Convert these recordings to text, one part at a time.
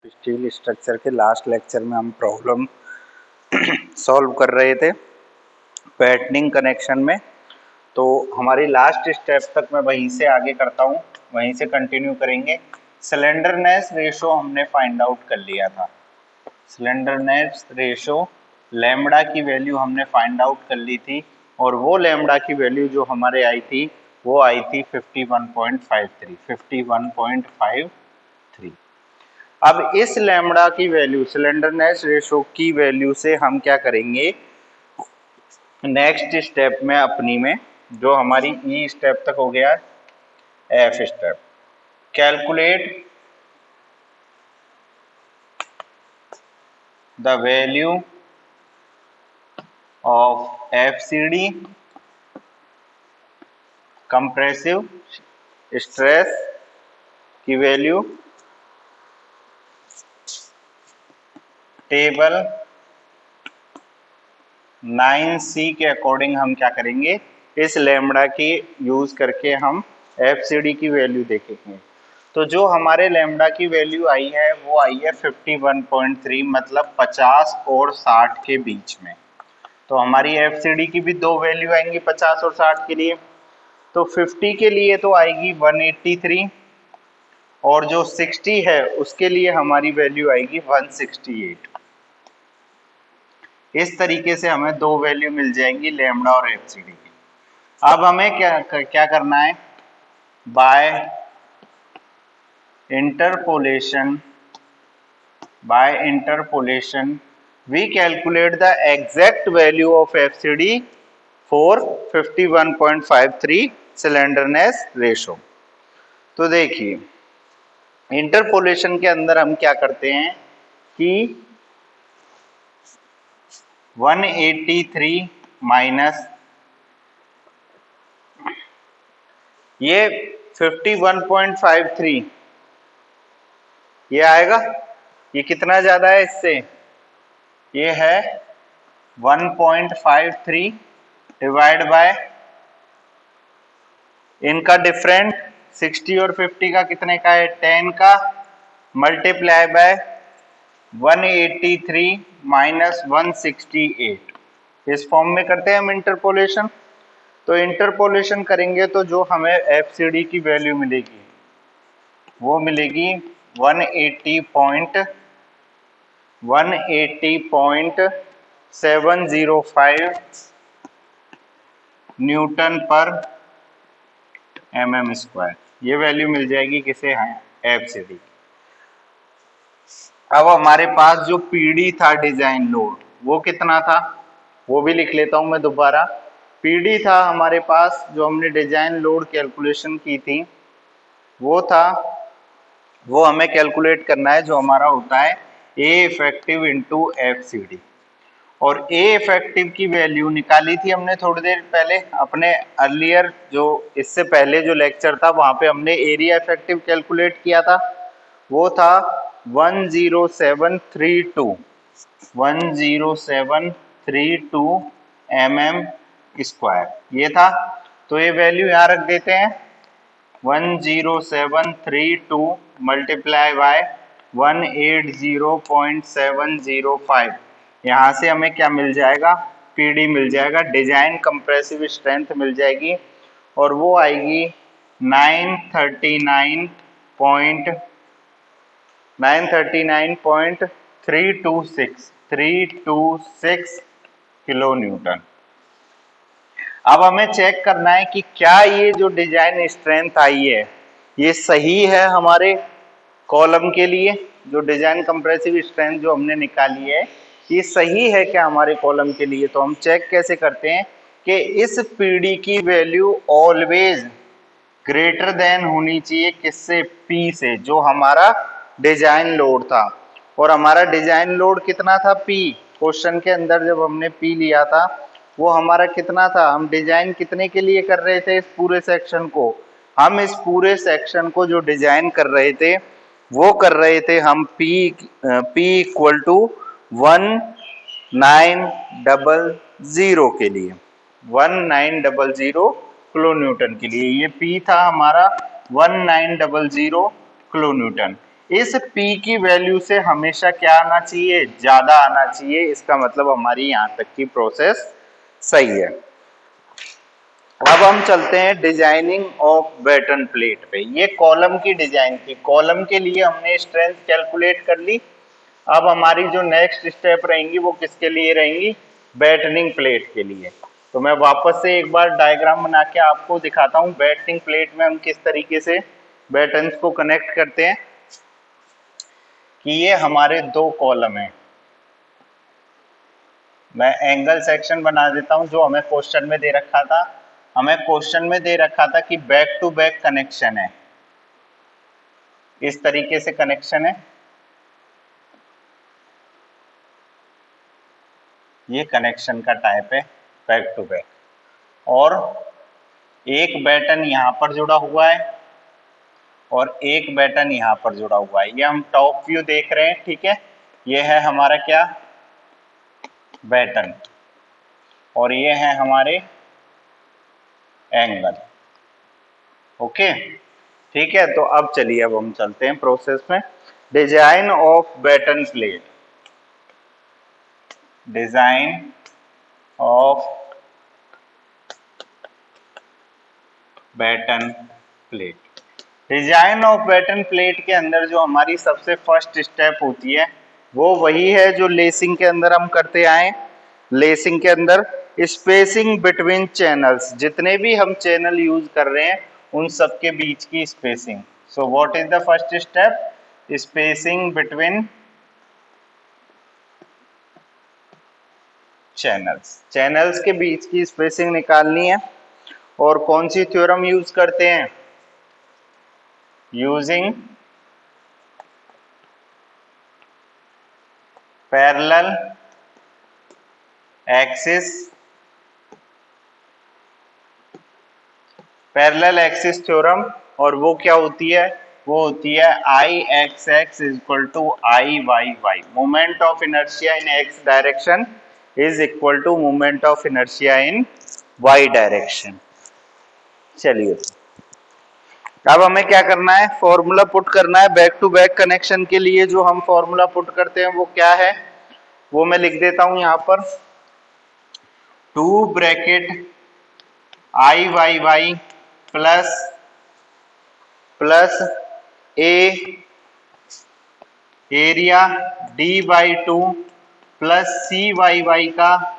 Steel structure के last lecture में हम प्रॉब्लम सॉल्व कर रहे थे पैटर्निंग कनेक्शन में। तो हमारी लास्ट स्टेप तक मैं वहीं से आगे करता हूँ, वहीं से कंटिन्यू करेंगे। सिलेंडरनेस रेशो हमने फाइंड आउट कर लिया था। सिलेंडरनेस रेशो लैम्बडा की वैल्यू हमने फाइंड आउट कर ली थी और वो लैम्बडा की वैल्यू जो हमारे आई थी वो आई थी 51.53। अब इस लैम्बडा की वैल्यू सिलेंडरनेस रेशो की वैल्यू से हम क्या करेंगे नेक्स्ट स्टेप में अपनी में, जो हमारी ई स्टेप तक हो गया F step, calculate the value of FCD compressive stress की वैल्यू टेबल 9C के अकॉर्डिंग हम क्या करेंगे, इस लैम्बडा की यूज करके हम एफसीडी की वैल्यू देखेंगे। तो जो हमारे लैम्बडा की वैल्यू आई है वो आई है 51.3, मतलब 50 और 60 के बीच में। तो हमारी एफसीडी की भी दो वैल्यू आएंगी 50 और 60 के लिए। तो 50 के लिए तो आएगी 183 और जो 60 है उसके लिए हमारी वैल्यू आएगी 168। इस तरीके से हमें दो वैल्यू मिल जाएंगी लैम्बडा और एफसीडी की। अब हमें क्या करना है, by interpolation we calculate the exact value of FCD for 51.53 cylinderness ratio. तो देखिए इंटरपोलेशन के अंदर हम क्या करते हैं कि 183 माइनस ये 51.53 ये आएगा, ये कितना ज्यादा है इससे, ये है 1.53 डिवाइड बाय इनका डिफरेंट 60 और 50 का कितने का है 10 का, मल्टीप्लाई बाय 183 माइनस 168। इस फॉर्म में करते हैं हम इंटरपोलेशन। तो इंटरपोलेशन करेंगे तो जो हमें एफसीडी की वैल्यू मिलेगी वो मिलेगी 180.705 न्यूटन पर mm²। ये वैल्यू मिल जाएगी किसे, एफसीडी। अब हमारे पास जो पीडी था डिजाइन लोड वो कितना था, वो भी लिख लेता हूं मैं दोबारा। पीडी था हमारे पास, जो हमने डिजाइन लोड कैलकुलेशन की थी वो था, वो हमें कैलकुलेट करना है जो हमारा होता है ए इफेक्टिव इंटू एफसीडी। और ए इफेक्टिव की वैल्यू निकाली थी हमने थोड़ी देर पहले अपने अर्लियर, जो इससे पहले जो लेक्चर था वहां पे हमने एरिया इफेक्टिव कैलकुलेट किया था, वो था 10732 mm², ये था। तो ये वैल्यू यहाँ रख देते हैं 10732 मल्टीप्लाई बाय 180.705। यहाँ से हमें क्या मिल जाएगा, पीडी मिल जाएगा, डिजाइन कंप्रेसिव स्ट्रेंथ मिल जाएगी और वो आएगी 939.326 किलो न्यूटन। अब हमें चेक करना है कि क्या ये जो डिजाइन स्ट्रेंथ आई है ये सही है हमारे कॉलम के लिए। जो डिजाइन कंप्रेसिव स्ट्रेंथ जो हमने निकाली है ये सही है क्या हमारे कॉलम के लिए। तो हम चेक कैसे करते हैं कि इस पीडी की वैल्यू ऑलवेज ग्रेटर देन होनी चाहिए किससे, पी से, जो हमारा डिजाइन लोड था। और हमारा डिजाइन लोड कितना था, पी। क्वेश्चन के अंदर जब हमने पी लिया था वो हमारा कितना था, हम डिजाइन कितने के लिए कर रहे थे, इस पूरे सेक्शन को, हम इस पूरे सेक्शन को जो डिजाइन कर रहे थे वो कर रहे थे हम P इक्वल टू 1900 के लिए, 1900 किलो न्यूटन के लिए। ये P था हमारा 1900 किलो न्यूटन। इस P की वैल्यू से हमेशा क्या आना चाहिए, ज्यादा आना चाहिए। इसका मतलब हमारी यहां तक की प्रोसेस सही है। अब हम चलते हैं डिजाइनिंग ऑफ बैटन प्लेट पे। ये कॉलम की डिजाइन थी, कॉलम के लिए हमने स्ट्रेंथ कैलकुलेट कर ली। अब हमारी जो नेक्स्ट स्टेप रहेंगी वो किसके लिए रहेंगी, बैटनिंग प्लेट के लिए। तो मैं वापस से एक बार डायग्राम बना के आपको दिखाता हूँ बैटनिंग प्लेट में हम किस तरीके से बैटन्स को कनेक्ट करते हैं। कि ये हमारे दो कॉलम हैं, मैं एंगल सेक्शन बना देता हूं जो हमें क्वेश्चन में दे रखा था। हमें क्वेश्चन में दे रखा था कि बैक टू बैक कनेक्शन है, इस तरीके से कनेक्शन है। ये कनेक्शन का टाइप है बैक टू बैक, और एक बैटन यहां पर जुड़ा हुआ है और एक बैटन यहां पर जुड़ा हुआ है। ये हम टॉप व्यू देख रहे हैं, ठीक है। ये है हमारा क्या, बैटन, और ये है हमारे एंगल। ओके, ठीक है। तो अब चलिए, अब हम चलते हैं प्रोसेस में। Design of batten plate, design of batten plate. Design of batten plate के अंदर जो हमारी सबसे फर्स्ट स्टेप होती है वो वही है जो लेसिंग के अंदर हम करते आए। लेसिंग के अंदर स्पेसिंग बिटवीन चैनल्स, जितने भी हम चैनल यूज कर रहे हैं उन सब के बीच की spacing. So what is the first step, spacing between channels. Channels के बीच की स्पेसिंग निकालनी है। और कौन सी थ्योरम यूज करते हैं, using parallel axis, parallel axis theorem. और वो क्या होती है, वो होती है I X X is equal to I Y Y. Moment of inertia in X direction is equal to moment of inertia in Y direction. चलिए, अब हमें क्या करना है, फॉर्मूला पुट करना है बैक टू बैक कनेक्शन के लिए। जो हम फॉर्मूला पुट करते हैं वो क्या है, वो मैं लिख देता हूं यहां पर, 2 bracket I Y Y plus A area D by 2 plus C Y Y का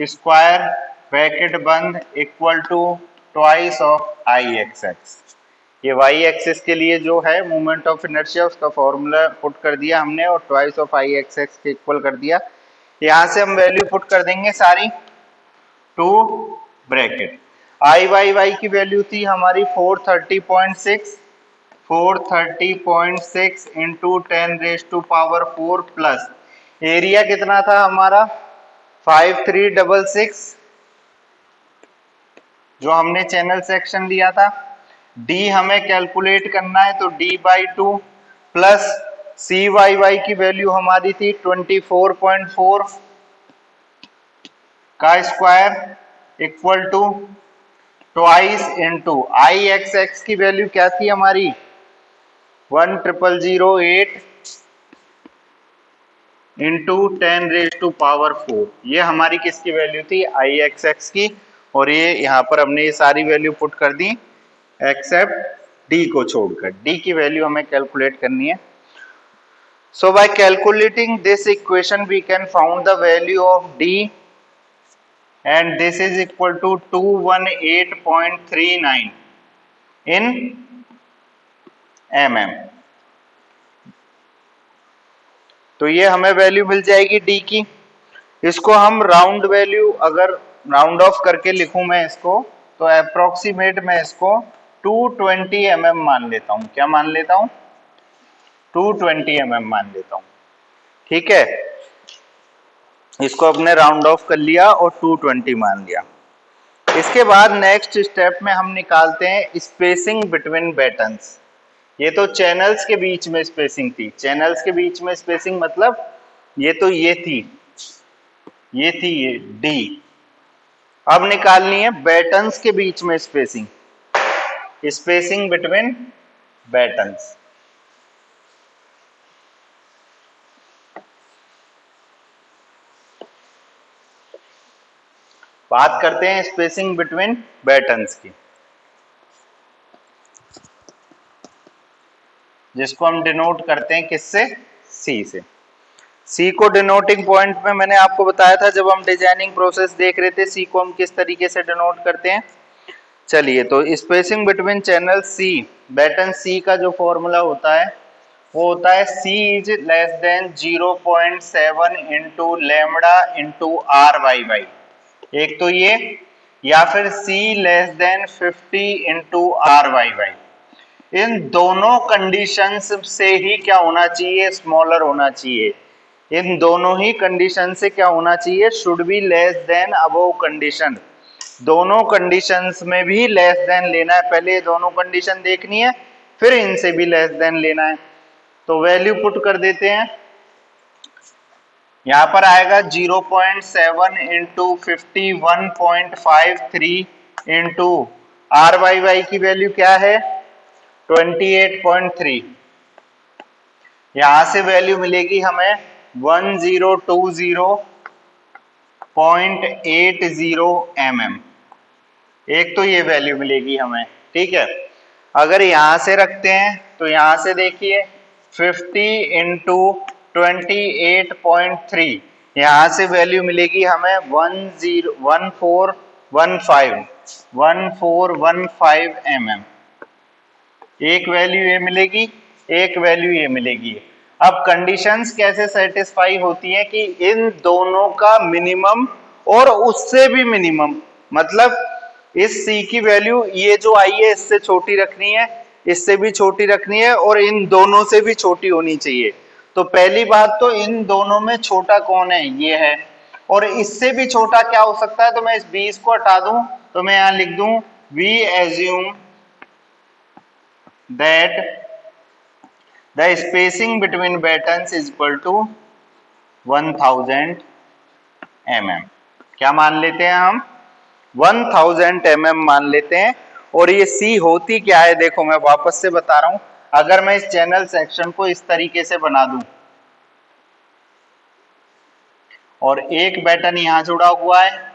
स्क्वायर ब्रैकेट बंद equal to twice of I X X. ये वाई एक्सिस के लिए जो है मोमेंट ऑफ इनर्शिया, उसका फॉर्मूला पुट कर दिया हमने और twice of I X X के इक्वल कर दिया। यहां से हम वैल्यू पुट कर देंगे सारी, 2 ब्रैकेट आई वाई वाई की वैल्यू थी हमारी 430.6 इंटू 10⁻⁴ प्लस एरिया कितना था हमारा 5366 जो हमने चैनल सेक्शन लिया था। डी हमें कैलकुलेट करना है तो D by 2 plus C Y Y की वैल्यू हमारी थी 24.4 का square equal to twice into I X X की वैल्यू क्या थी हमारी 10008 इंटू 10⁻⁴। ये हमारी किसकी वैल्यू थी, आई एक्स एक्स की। और ये यहाँ पर हमने ये सारी वैल्यू पुट कर दी एक्सेप्ट डी को छोड़कर। डी की वैल्यू हमें कैलकुलेट करनी है। So by calculating this equation we can found the value of D and this is equal to 218.39 in mm। तो ये हमें वैल्यू मिल जाएगी डी की। इसको हम राउंड वैल्यू अगर राउंड ऑफ करके लिखूं मैं इसको, तो अप्रोक्सीमेट मैं इसको 220 mm मान लेता हूं। क्या मान लेता हूं, 220 mm मान लेता हूं, ठीक है। इसको अपने राउंड ऑफ कर लिया और 220 मान लिया। इसके बाद नेक्स्ट स्टेप में हम निकालते हैं स्पेसिंग बिटवीन बैटन्स। ये तो चैनल्स के बीच में स्पेसिंग थी। चैनल्स के बीच में स्पेसिंग मतलब ये तो ये थी ये डी। अब निकालनी है बैटन्स के बीच में स्पेसिंग, स्पेसिंग बिटवीन बैटन्स। बात करते हैं स्पेसिंग बिटवीन बैटन्स की, जिसको हम डिनोट करते हैं किससे, सी से। सी को डिनोटिंग पॉइंट में मैंने आपको बताया था जब हम डिजाइनिंग प्रोसेस देख रहे थे, सी को हम किस तरीके से डिनोट करते हैं। चलिए, तो spacing between channel C, batten C का जो फॉर्मूला होता है वो होता है C is less than 0.7 into lambda into R Y Y, एक तो ये, या फिर C less than 50 into R Y Y. इन दोनों कंडीशंस से ही क्या होना चाहिए, स्मॉलर होना चाहिए। इन दोनों ही कंडीशन से क्या होना चाहिए, should be less than above condition. दोनों कंडीशंस में भी लेस देन लेना है, पहले दोनों कंडीशन देखनी है, फिर इनसे भी लेस देन लेना है। तो वैल्यू पुट कर देते हैं, यहां पर आएगा 0.7 into 51.53 into R Y Y की वैल्यू क्या है 28.3। यहां से वैल्यू मिलेगी हमें 1020.80 mm, एक तो ये वैल्यू मिलेगी हमें, ठीक है। अगर यहां से रखते हैं तो यहां से देखिए 50 इंटू 28.3, यहां से वैल्यू मिलेगी हमें 1415 mm, एक वैल्यू ये मिलेगी, एक वैल्यू ये मिलेगी। अब कंडीशंस कैसे सेटिस्फाई होती हैं कि इन दोनों का मिनिमम और उससे भी मिनिमम, मतलब इस सी की वैल्यू ये जो आई है इससे छोटी रखनी है, इससे भी छोटी रखनी है, और इन दोनों से भी छोटी होनी चाहिए। तो पहली बात तो इन दोनों में छोटा कौन है, ये है, और इससे भी छोटा क्या हो सकता है। तो मैं इस 20 को हटा दूं तो मैं यहां लिख दूं we assume that the spacing between buttons is equal to 1000 mm। क्या मान लेते हैं हम, 1000 mm मान लेते हैं। और ये C होती क्या है, देखो मैं वापस से बता रहा हूं, अगर मैं इस चैनल सेक्शन को इस तरीके से बना दूं और एक बैटन यहां जुड़ा हुआ है,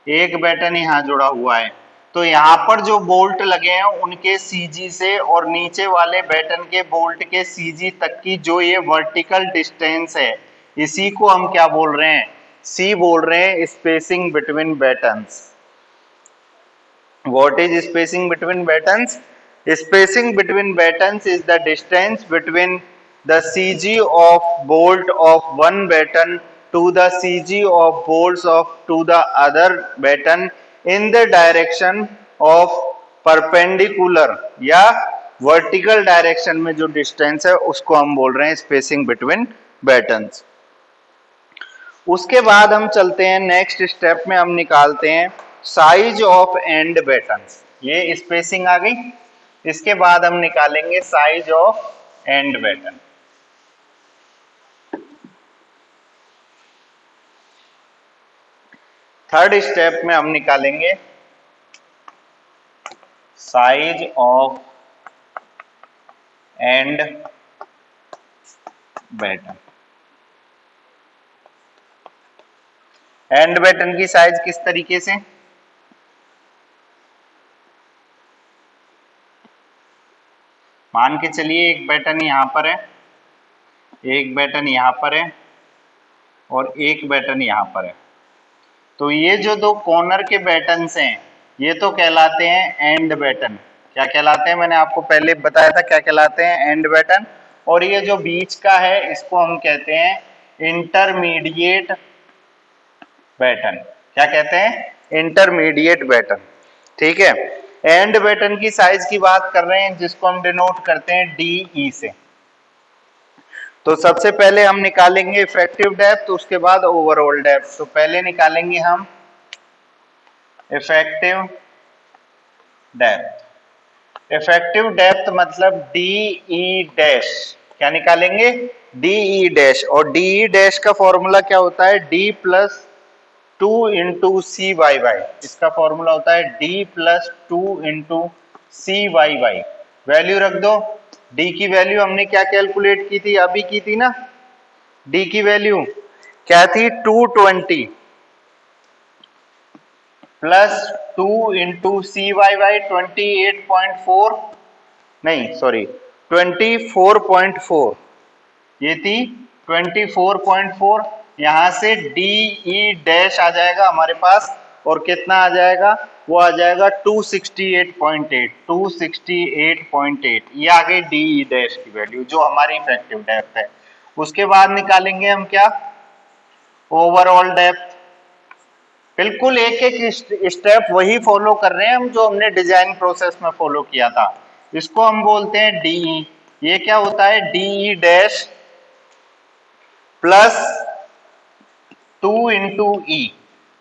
एक बैटन यहां जुड़ा हुआ है, तो यहाँ पर जो बोल्ट लगे हैं उनके सीजी से और नीचे वाले बैटन के बोल्ट के सीजी तक की जो ये वर्टिकल डिस्टेंस है, इसी को हम क्या बोल रहे हैं, सी बोल रहे हैं spacing between battens. What is spacing between battens, spacing between battens is the distance between the CG of bolt of one batten to the CG of bolts of to the other batten in the direction of perpendicular या vertical direction में जो distance है उसको हम बोल रहे हैं spacing between battens. उसके बाद हम चलते हैं नेक्स्ट स्टेप में, हम निकालते हैं साइज ऑफ एंड बैटन्स। ये स्पेसिंग आ गई, इसके बाद हम निकालेंगे size of end batten. Third step में हम निकालेंगे size of end batten. End batten की साइज किस तरीके से, मान के चलिए एक बैटन यहां पर है, एक बैटन यहां पर है और एक बैटन यहां पर है। तो ये जो दो कॉर्नर के बैटन्स हैं ये तो कहलाते हैं एंड बैटन। क्या कहलाते हैं, मैंने आपको पहले बताया था क्या कहलाते हैं, एंड बैटन। और ये जो बीच का है इसको हम कहते हैं इंटरमीडिएट बैटन। क्या कहते हैं, इंटरमीडिएट बैटन, ठीक है। एंड बैटन की साइज की बात कर रहे हैं जिसको हम डिनोट करते हैं DE से। तो सबसे पहले हम निकालेंगे इफेक्टिव डेप्थ, उसके बाद ओवरऑल डेप्थ। तो पहले निकालेंगे हम इफेक्टिव डेप्थ। इफेक्टिव डेप्थ मतलब DE डैश, क्या निकालेंगे, DE डैश। और DE डैश का फॉर्मूला क्या होता है, D प्लस 2 इंटू सी वाई वाई। इसका फॉर्मूला होता है D प्लस 2 इंटू सी वाई वाई। वैल्यू रख दो, D की वैल्यू हमने क्या कैलकुलेट की थी, अभी की थी ना, D की वैल्यू क्या थी 220। प्लस 2 इंटू सी वाई वाई 28.4 नहीं सॉरी 24.4 ये थी 24.4। यहां से डी ई डैश आ जाएगा हमारे पास और कितना आ जाएगा, वो आ जाएगा 268.8 268.8। ये आ गई डी ई डैश की वैल्यू जो हमारी इफेक्टिव डेप्थ है। उसके बाद निकालेंगे हम क्या, ओवरऑल डेप्थ। बिल्कुल एक एक स्टेप वही फॉलो कर रहे हैं हम जो हमने डिजाइन प्रोसेस में फॉलो किया था। इसको हम बोलते हैं डीई। ये क्या होता है, डीई डैश प्लस 2 इंटू ई।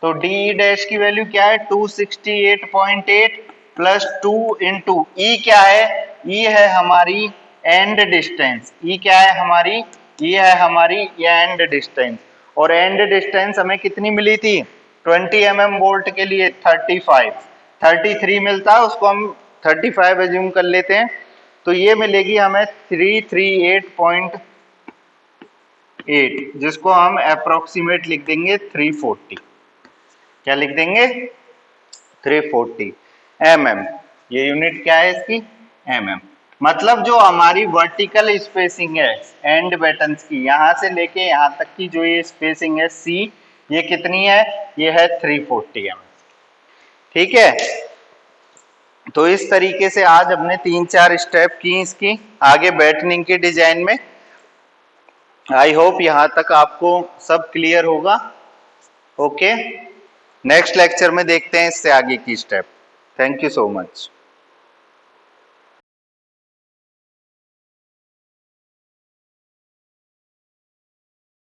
तो डीई डैश की वैल्यू क्या है 268.8 प्लस 2 इंटू ई क्या है, ई है हमारी एंड डिस्टेंस। ई क्या है हमारी, ई है हमारी एंड डिस्टेंस। और एंड डिस्टेंस हमें कितनी मिली थी 20 mm बोल्ट के लिए 33 मिलता है, उसको हम 35 एज्यूम कर लेते हैं। तो ये मिलेगी हमें 338.8 जिसको हम अप्रोक्सीमेट लिख देंगे 340। क्या लिख देंगे 340 mm। ये यूनिट क्या है इसकी mm। मतलब जो हमारी वर्टिकल स्पेसिंग है एंड बैटन्स की, यहां से लेके यहां तक की जो ये स्पेसिंग है सी, ये कितनी है, ये है 340 mm। ठीक है, तो इस तरीके से आज हमने 3-4 स्टेप की इसकी आगे बैटनिंग के डिजाइन में। आई होप यहां तक आपको सब क्लियर होगा। ओके, नेक्स्ट लेक्चर में देखते हैं इससे आगे की step. Thank you so much.